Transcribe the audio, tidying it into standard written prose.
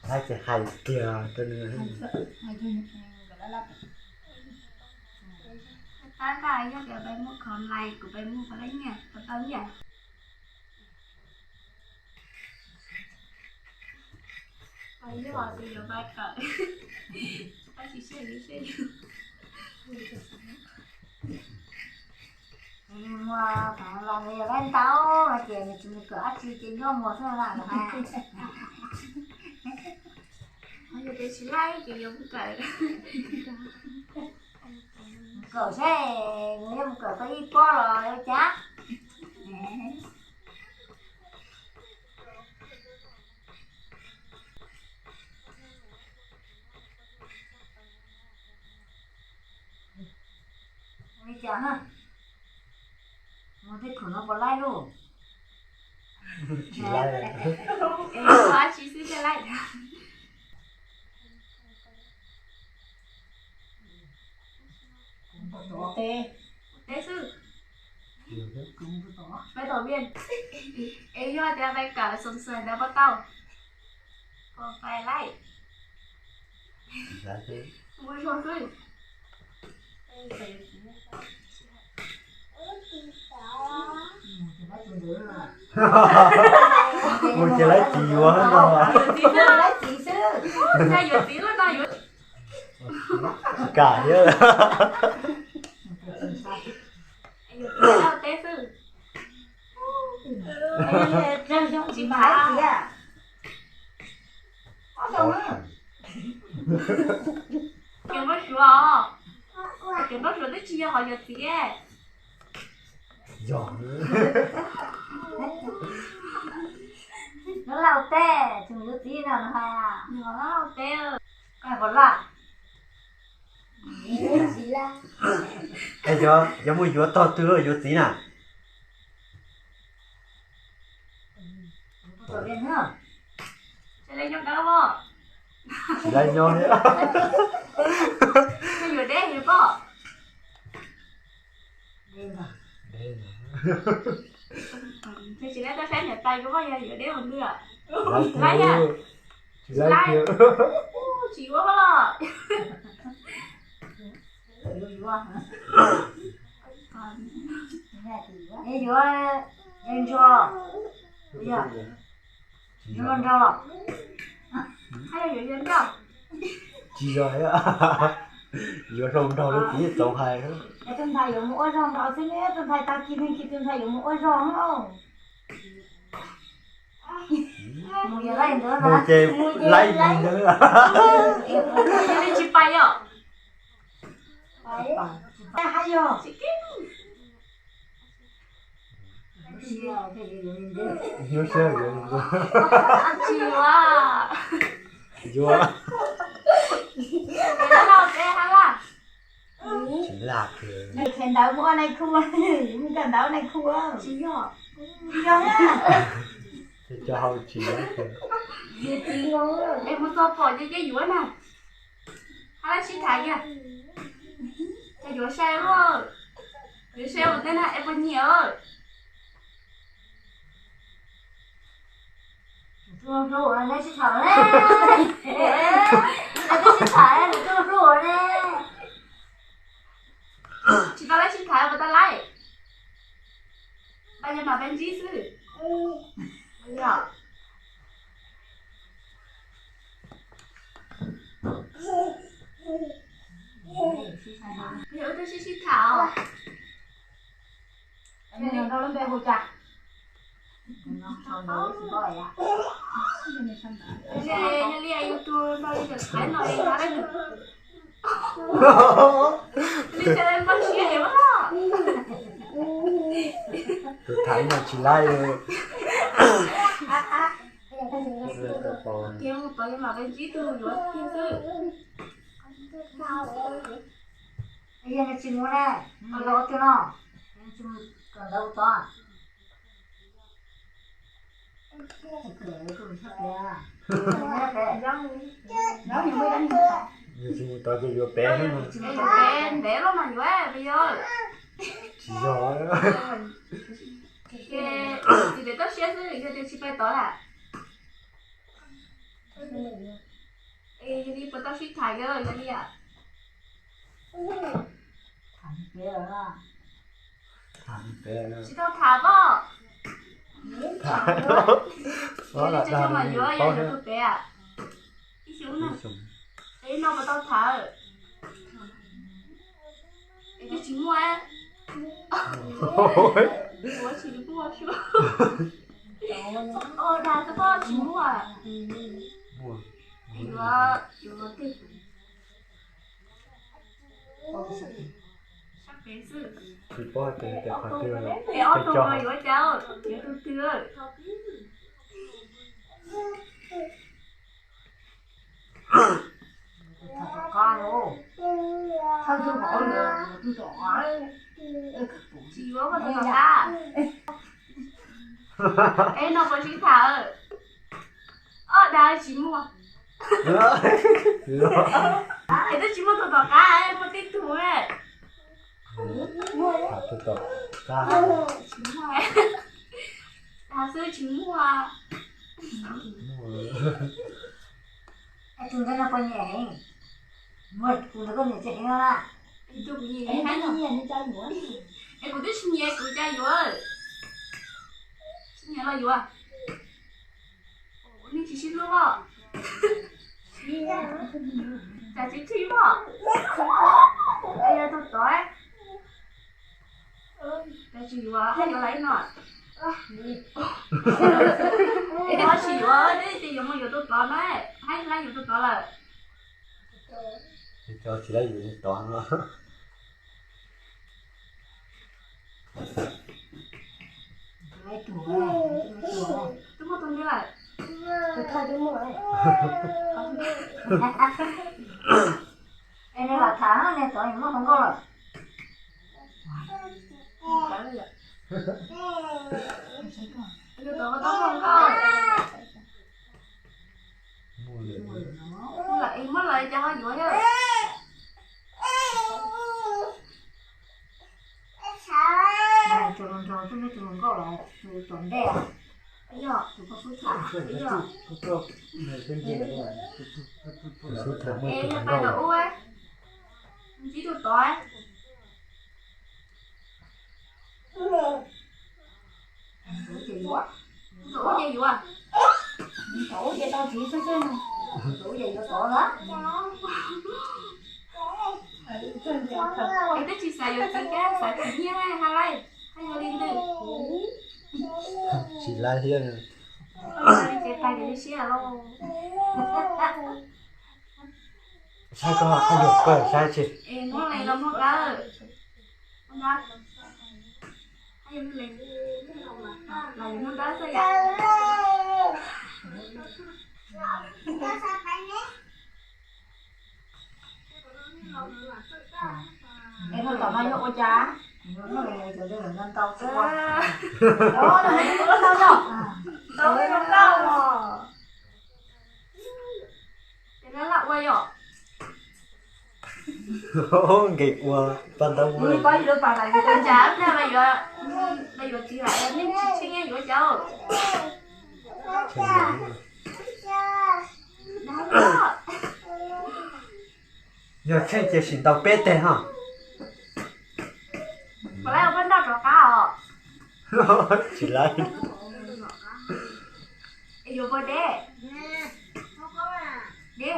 hai cái hai kia trên ta cái cho cái bài mua còn lại của bài mua vào đấy nha có tao vậy bài như họ thì bài cỡ ta chỉ xem mua phải là người bên tao là chuyện mình chỉ cửa chỉ chuyện nhau mua thôi là ha bây giờ tôi chỉ like cái giống cái cửa xe nếu cửa có ít quá rồi chắc đi chán à một cái khổ nó bỏ lại luôn chỉ lại em có chỉซื้อจะไล่ ok thế sư cũng có bài tổ viên em cho theo bài cả sồn sườn đã bắt đầu còn phải lại giá thế vui rồi sư ôi trời lấy chị quá rồi lấy chị sư ra vừa tí luôn nào vừa cả nhớ em vừa tí đâu té sư chị phải chị à có đâu nữa kiếm bác chúa kiếm bác chúa tới chia họ vừa tí giỏi nó lao tè chúng nó tí nào nó hay à nhỏ lắm té cái còn là gì là em cho mùi chúa to tưa chúa tí nào tổ viên nữa cho lên trong đó bò chỉ lại nhau nữa cho vừa đen rồi bò đây mà đây thì chị lấy cái phép nhặt tay của bò ra vừa đen mình đưa lại nha chỉ lại kia chị quá bò vui quá còn em chúa em cho bây giờ nhưng con cho hay là vừa dân đâu chỉ rồi á vừa rồng đầu nó chỉ tổng hai đó tôi thấy có mỗi rong đó chứ nhé tôi thấy ta kia bên kia tôi thấy có mỗi rong không một giờ lấy nữa một mà chè lấy gì nữa giờ đi chụp bay à hay rồi chị kinh vô xe rồi chị quá vô cái đó đâu té hay là chỉ lạc rồi này khen đấu mua này khua mình cần đấu này khua chị nhỏ do nhá thì cho họ chỉ em muốn cho phổi cho cái dũa này hay là chị thấy kìa cái dũa xe luôn dũa xe một tên là em còn nhiều rùa rùa này chị thở đấy này chị thở này rùa rùa đấy chị ta lấy chị thấy mà ta lấy bây giờ mà bên gì sư bây giờ hiểu tôi chị thảo em đừng đâu lên bè hồ chặt nó xong rồi chị gọi ạ nhà lia youtube nó đi được thấy nó đi ra đấy đi chơi em bắt chia hiểu không tôi thấy là chỉ lại rồi kia một cái mà bên gì tôi rồi kia sư bây giờ là chị muốn này còn lâu chưa nó chị còn đâu to cửa cũng sắp kìa nó như mới đánh như chúng ta cho vô bé nữa em để nó mà quá bây giờ chỉ giỏi cái thì để tao share với chị chị phải tối là Ê, đi bắt tao xích thải cái rồi đi à. thằng kia rồi đó thằng bé nó Xích tao thả vào. thả nó Đó là cho mà vừa to giờ thế tụi bé à. Đi xuống nè. đi xuống Ê, nó mà tao thả. Ê, cái chính mua á. ôi Ủa, chị đi mua chưa? Ồ, đà tao có chính mua à. mua Vừa cái sắp cái sự. thì có cái khoản tiền Cái ô tô rồi vừa cháu. Vừa tôi chưa. thật con luôn thôi tôi bỏ rồi tôi bỏ Chị vừa có thằng ta. Ê, nó có xích thả. Đà chính mua. Ê, tôi chỉ mua tụi tỏ cá em một tí thú ấy. thả tôi tập ra Chính mua ấy. Đà sư chính mua. tôi thấy nó con nhảy mệt tôi nó con nhảy chạy ra Ê, tôi cũng nhìn thấy nó. Ê, cũng tôi xin nhẹ của cha vừa. Xin nhẹ là vừa. Ủa, đi chị xin luôn ạ. Chả chị thi mà. Ê, tôi tối. Chả chị vừa, hay vừa lấy nó. Ê, đó chị vừa, đấy, chị dùng mà vừa tôi tối đấy. Hay lấy vừa tôi tối là. thì cho chị lấy gì toán nó mấy tuổi Tôi mua tuần đi lại. tôi thôi tôi mua em này là tháng này tuổi nó không có rồi Tôi tối có không có. mua liền Lại mất lại cho họ vừa nhá. này cho tôi mới trường có là tôi tuần đẻ Bây giờ. tôi có số thả Bây giờ. số tháng mới Ê, tụi phải nó đổ ấy. Chỉ tôi tối. tôi chỉ quá Đổ gì vừa. tổ vậy tao chỉ số chứ tổ vậy nó tổ lắm Em thích chị xài vô chị cái xài tự nhiên ấy, hay lấy. Hay vô đi đi. chị la hiên Chị tay để xí à lâu. sai có không được cơ sai chị Em mua này là mua cá. Mua cá. Hay em lên. Là mua cá sao vậy? em thôi tao nói nhậu cha nó này giờ đây là nên tao sẽ qua Đó là mình có sao đâu. Đâu có đâu mà. Thế nó lạ quay rồi. nghịch quá ban đầu đi có gì đâu phải lại Con chả ra bây giờ chị lại nên chị xin nghe của cháu. Đó. nhờ chơi chơi xin tao bé tê ha Mà lại vẫn đau trò cá à? chị lại Yêu bơ đê. Đê.